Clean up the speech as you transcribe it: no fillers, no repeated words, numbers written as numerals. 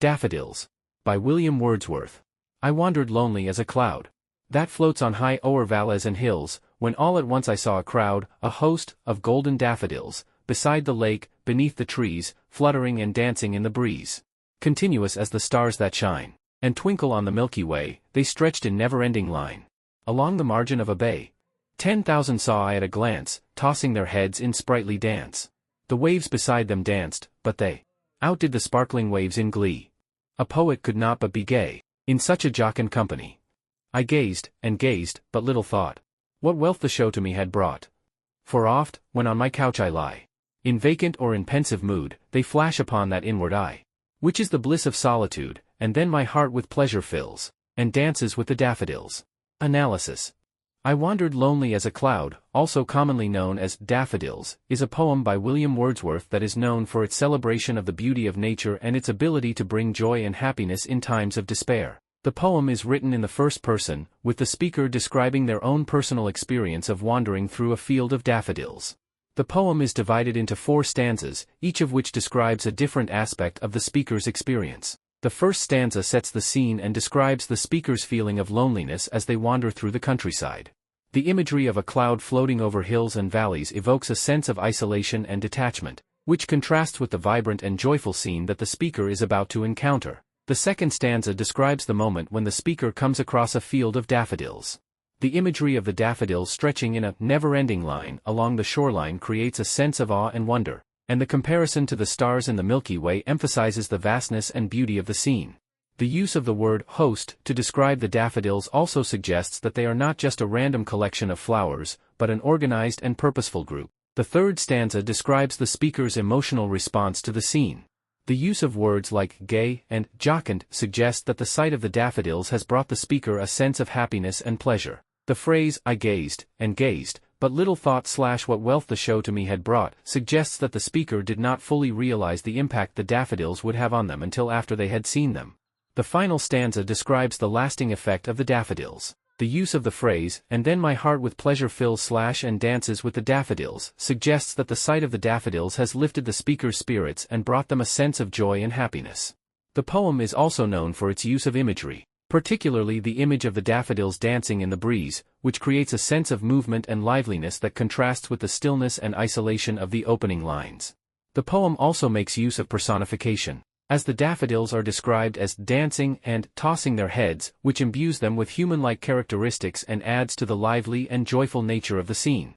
Daffodils. By William Wordsworth. I wandered lonely as a cloud that floats on high o'er valleys and hills, when all at once I saw a crowd, a host, of golden daffodils, beside the lake, beneath the trees, fluttering and dancing in the breeze. Continuous as the stars that shine and twinkle on the Milky Way, they stretched in never-ending line. Along the margin of a bay, 10,000 saw I at a glance, tossing their heads in sprightly dance. The waves beside them danced, but they outdid the sparkling waves in glee. A poet could not but be gay in such a jocund company. I gazed, and gazed, but little thought what wealth the show to me had brought. For oft, when on my couch I lie, in vacant or in pensive mood, they flash upon that inward eye, which is the bliss of solitude, and then my heart with pleasure fills, and dances with the daffodils. Analysis. I Wandered Lonely as a Cloud, also commonly known as Daffodils, is a poem by William Wordsworth that is known for its celebration of the beauty of nature and its ability to bring joy and happiness in times of despair. The poem is written in the first person, with the speaker describing their own personal experience of wandering through a field of daffodils. The poem is divided into 4 stanzas, each of which describes a different aspect of the speaker's experience. The first stanza sets the scene and describes the speaker's feeling of loneliness as they wander through the countryside. The imagery of a cloud floating over hills and valleys evokes a sense of isolation and detachment, which contrasts with the vibrant and joyful scene that the speaker is about to encounter. The second stanza describes the moment when the speaker comes across a field of daffodils. The imagery of the daffodils stretching in a never-ending line along the shoreline creates a sense of awe and wonder, and the comparison to the stars in the Milky Way emphasizes the vastness and beauty of the scene. The use of the word host to describe the daffodils also suggests that they are not just a random collection of flowers, but an organized and purposeful group. The third stanza describes the speaker's emotional response to the scene. The use of words like gay and jocund suggests that the sight of the daffodils has brought the speaker a sense of happiness and pleasure. The phrase, I gazed, and gazed, but little thought / what wealth the show to me had brought, suggests that the speaker did not fully realize the impact the daffodils would have on them until after they had seen them. The final stanza describes the lasting effect of the daffodils. The use of the phrase, and then my heart with pleasure fills / and dances with the daffodils, suggests that the sight of the daffodils has lifted the speaker's spirits and brought them a sense of joy and happiness. The poem is also known for its use of imagery, particularly the image of the daffodils dancing in the breeze, which creates a sense of movement and liveliness that contrasts with the stillness and isolation of the opening lines. The poem also makes use of personification, as the daffodils are described as dancing and tossing their heads, which imbues them with human-like characteristics and adds to the lively and joyful nature of the scene.